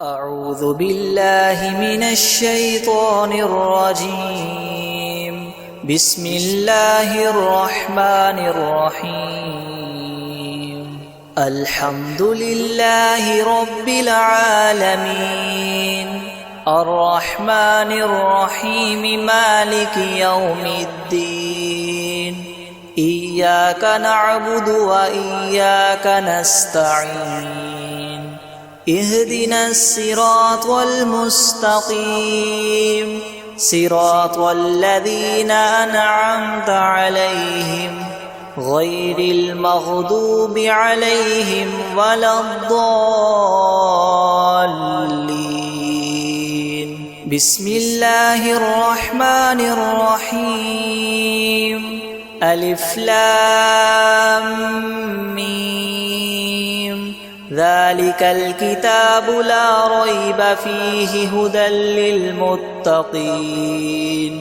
أعوذ بالله من الشيطان الرجيم. بسم الله الرحمن الرحيم. الحمد لله رب العالمين، الرحمن الرحيم، مالك يوم الدين. إياك نعبد وإياك نستعين. اهدنا الصراط المستقيم، صراط الذين أنعمت عليهم غير المغضوب عليهم ولا الضالين. بسم الله الرحمن الرحيم. ألف لام ميم. ذلك الكتاب لا ريب فيه هدى للمتقين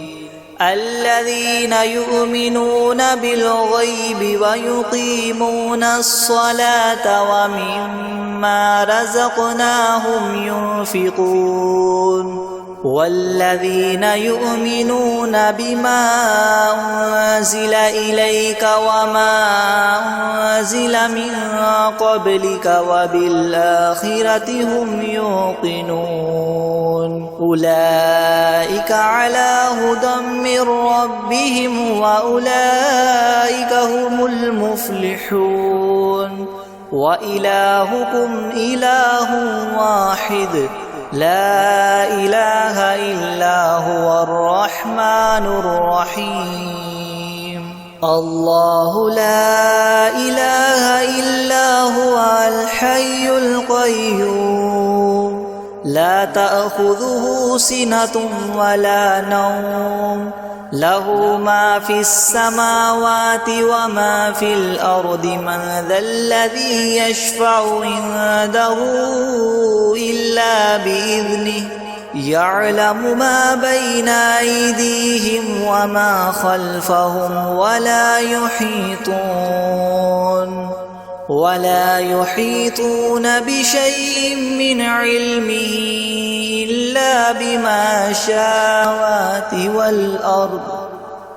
الذين يؤمنون بالغيب ويقيمون الصلاة ومما رزقناهم ينفقون والذين يؤمنون بما أنزل إليك وما أنزل من قبلك وبالآخرة هم يوقنون أولئك على هدى من ربهم وأولئك هم المفلحون. وإلهكم إله واحد لا إله إلا هو الرحمن الرحيم. الله لا إله إلا هو الحي القيوم لا تأخذه سنة ولا نوم له ما في السماوات وما في الأرض من ذا الذي يشفع عنده إلا بإذنه يعلم ما بين أيديهم وما خلفهم ولا يحيطون بشيء من علمه إلا بما شاء والأرض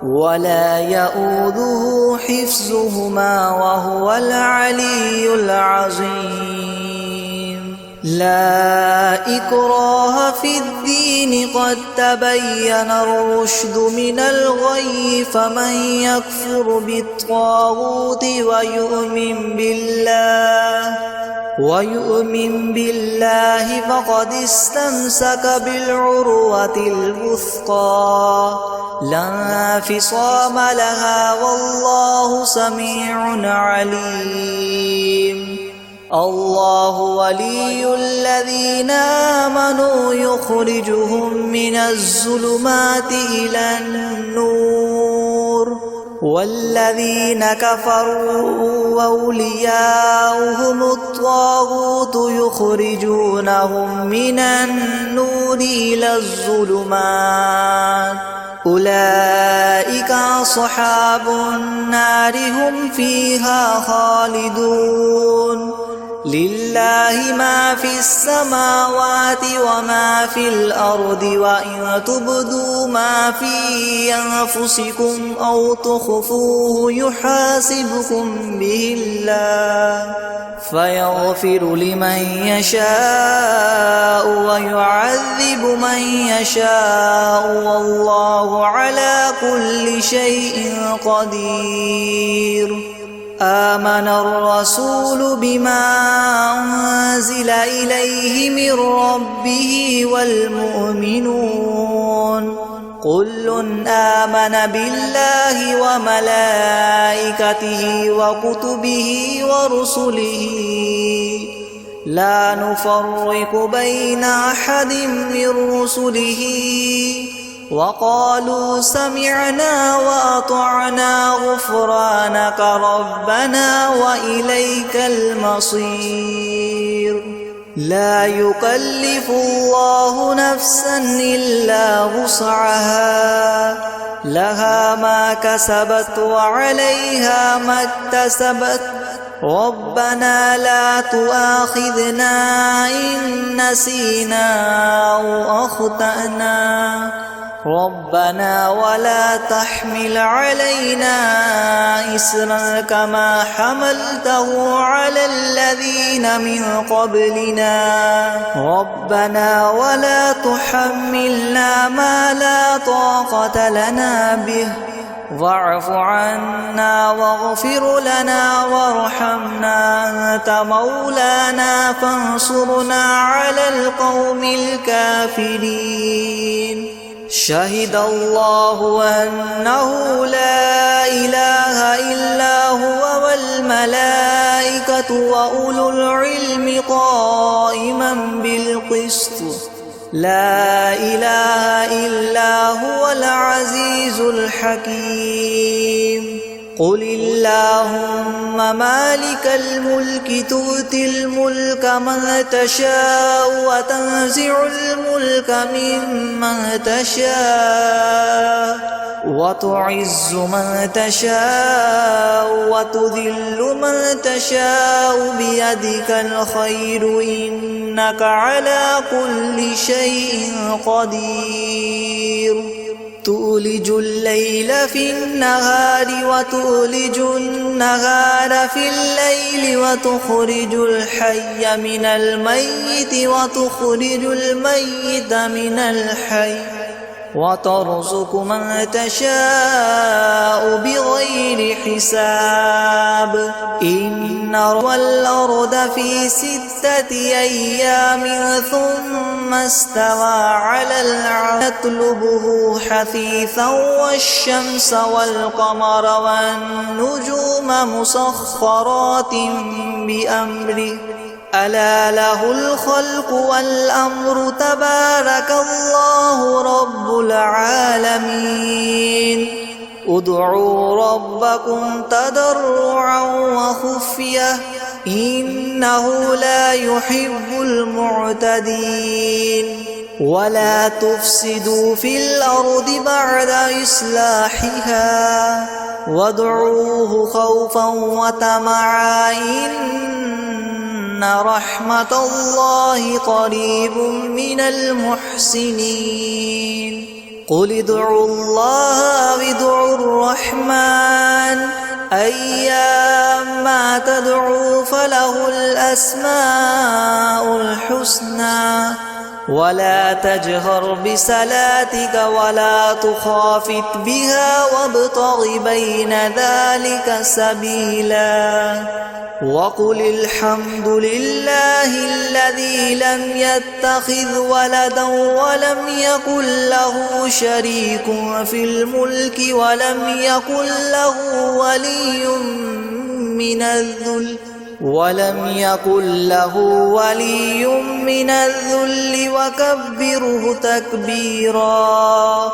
ولا يؤوده حفظهما وهو العلي العظيم. لا إكراه في الدين قد تبين الرشد من الغي فمن يكفر بالطاغوت ويؤمن بالله فقد استمسك بالعروة الوثقى لا انفصام لها والله سميع عليم. الله ولي الذين آمنوا يخرجهم من الظلمات إلى النور والذين كفروا أولياؤهم الطاغوت يخرجونهم من النور إلى الظلمات أولئك أصحاب النار هم فيها خالدون. لله ما في السماوات وما في الأرض وإن تبدوا ما في أنفسكم أو تخفوه يحاسبكم به الله فيغفر لمن يشاء ويعذب من يشاء والله على كل شيء قدير. آمن الرسول بما أنزل إليه من ربه والمؤمنون كل آمن بالله وملائكته وكتبه ورسله لا نفرق بين أحد من رسله وقالوا سمعنا وأطعنا غفرانك ربنا وإليك المصير. لا يكلف الله نفسا إلا وسعها لها ما كسبت وعليها ما اكتسبت ربنا لا تؤاخذنا إن نسينا أو أخطأنا ربنا ولا تحمل علينا إصرا كما حملته على الذين من قبلنا ربنا ولا تحملنا ما لا طاقة لنا به واعف عنا واغفر لنا وارحمنا أنت مولانا فانصرنا على القوم الكافرين شهد الله أنه لا إله إلا هو والملائكة وأولو العلم قائما بالقسط لا إله إلا هو العزيز الحكيم قل اللهم مالك الملك تؤتي الملك من تشاء وتنزع الملك ممن تشاء وتعز من تشاء وتذل من تشاء بيدك الخير إنك على كل شيء قدير تولج الليل في النهار وتولج النهار في الليل وتخرج الحي من الميت وتخرج الميت من الحي وترزق من تشاء بغير حساب إن والأرض في 6 أيام ثم استوى على العرش يطلبه حثيثا والشمس والقمر والنجوم مسخرات بأمره ألا له الخلق والأمر تبارك الله رب العالمين ادعوا ربكم تضرعا وخفية إنه لا يحب المعتدين ولا تفسدوا في الأرض بعد إصلاحها وادعوه خوفا وطمعا إن رحمة الله قريب من المحسنين قل ادعوا الله أو ادعوا الرحمن أيما تدعوا فله الأسماء الحسنى ولا تجهر بصلاتك ولا تخافت بها وابتغ بين ذلك سبيلا وقل الحمد لله الذي لم يتخذ ولدا ولم يكن له شريك في الملك ولم يكن له ولي من الذل وكبره تكبيرا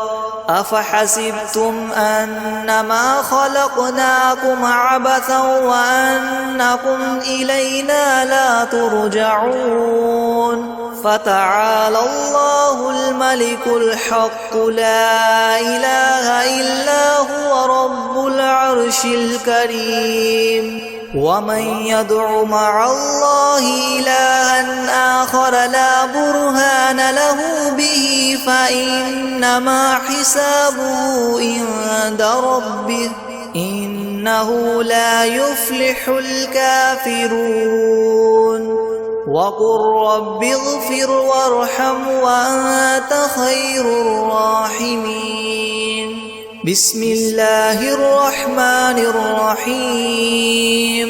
أفحسبتم أنما خلقناكم عبثا وأنكم إلينا لا ترجعون فتعالى الله الملك الحق لا إله إلا هو رب العرش الكريم ومن يدع مع الله إلها آخر لا برهان له به فإنما حسابه عند ربه إنه لا يفلح الكافرون وقل رب اغفر وارحم وأنت خير الراحمين بسم الله الرحمن الرحيم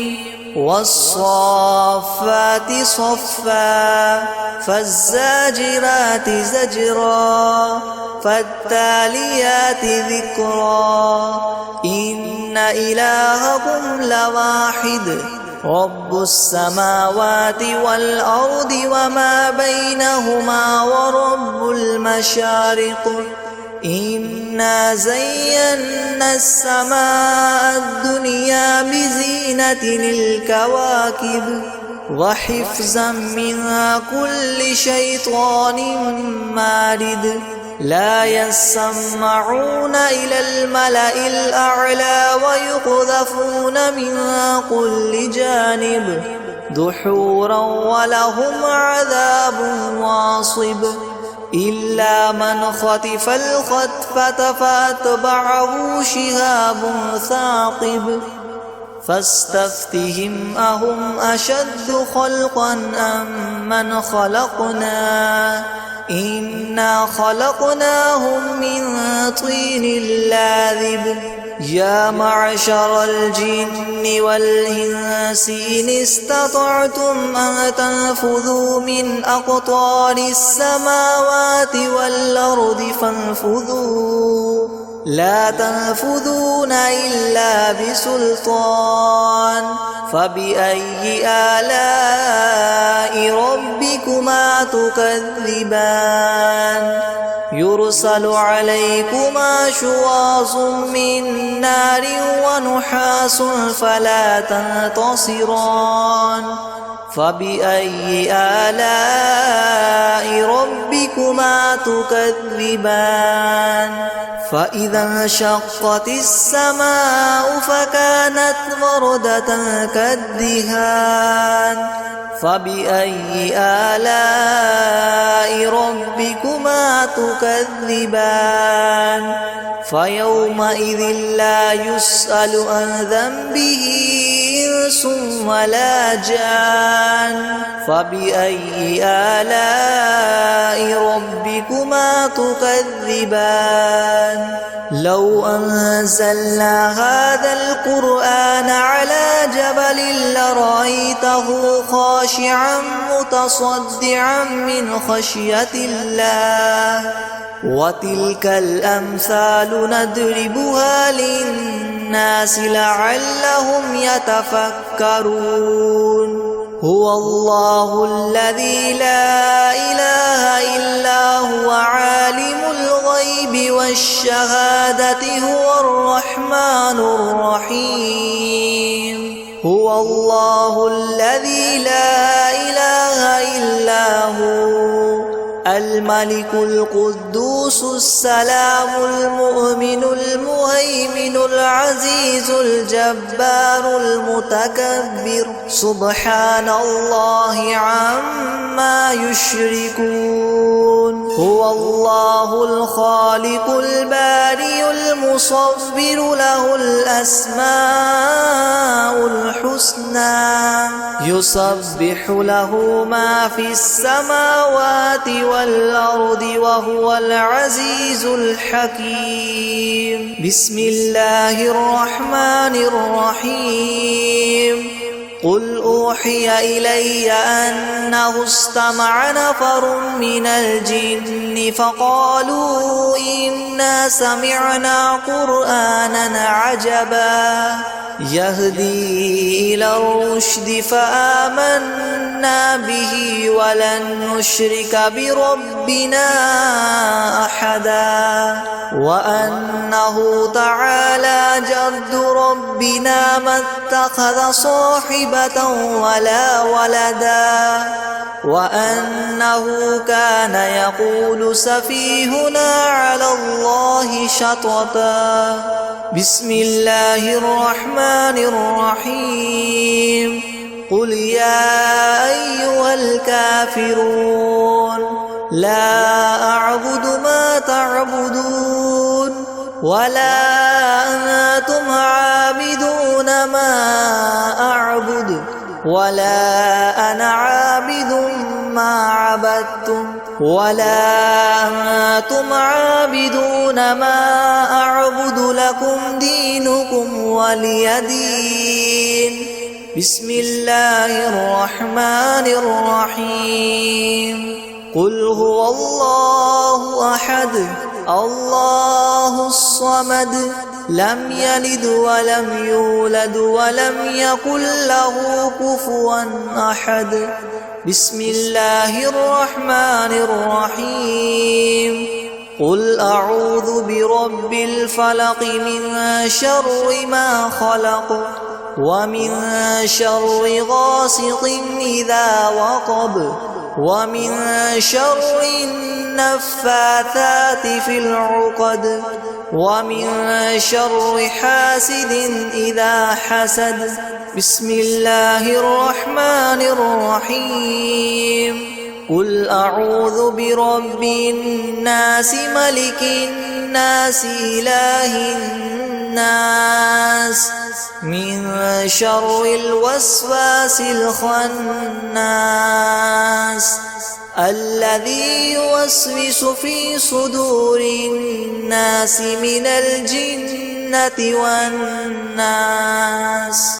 والصافات صفا فالزاجرات زجرا فالتاليات ذكرا إن إلهكم لواحد رب السماوات والأرض وما بينهما ورب المشارق إنا زينا السماء الدنيا بزينة الكواكب وحفظا من كل شيطان مارد لا يسمعون إلى الملأ الأعلى ويقذفون من كل جانب دحورا ولهم عذاب واصب إلا من خطف الخطفة فأتبعه شهاب ثاقب فاستفتهم أهم أشد خلقا أم من خلقنا إنا خلقناهم من طين لاذب يا معشر الجن والإنس إن استطعتم أن تنفذوا من أقطار السماوات والأرض فانفذوا لا تنفذون إلا بسلطان فبأي آلاء ربكما تكذبان يرسل عليكما شواظ من نار ونحاس فلا تنتصران فبأي آلاء ربكما تكذبان فإذا انشقت السماء فكانت وردة كالدهان فبأي آلاء ربكما تكذبان فيومئذ لا يسأل عن ذنبه إنس ولا جان فبأي آلاء ربكما تكذبان لو أنزلنا هذا القرآن على جبل لرأيته خاشعا متصدعا من خشية الله وتلك الأمثال نضربها للناس لعلهم يتفكرون هو الله الذي لا إله إلا هو عالم الغيب والشهادة هو الرحمن الرحيم هو الله الذي لا إله إلا هو الملك القدوس السلام المؤمن المهيمن العزيز الجبار المتكبر سبحان الله عما يشركون هو الله الخالق البارئ المصور له الأسماء الحسنى يسبح له ما في السماوات والأرض وهو العزيز الحكيم بسم الله الرحمن الرحيم قل أوحي إلي أنه استمع نفر من الجن فقالوا إنا سمعنا قرآنا عجبا يهدي إلى الرشد فآمنا به ولن نشرك بربنا أحدا وأنه تعالى جد ربنا ما اتخذ صاحبة ولا ولدا وأنه كان يقول سفيهنا على الله شططا بسم الله الرحمن الرحيم قل يا أيها الكافرون لا أعبد ما تعبدون ولا أنتم عابدون ما أعبد ولا أنا عابد ما عبدتم ولا أنتم عابدون ما أعبد لكم دينكم ولي دين بسم الله الرحمن الرحيم قل هو الله أحد الله الصمد لم يلد ولم يولد ولم يكن له كفوا أحد بسم الله الرحمن الرحيم قل أعوذ برب الفلق من شر ما خلق ومن شر غاسق إذا وقب ومن شر النفاثات في العقد ومن شر حاسد إذا حسد بسم الله الرحمن الرحيم قل أعوذ برب الناس ملك الناس إله الناس من شر الوسواس الخناس الذي يوسوس في صدور الناس من الجنة والناس.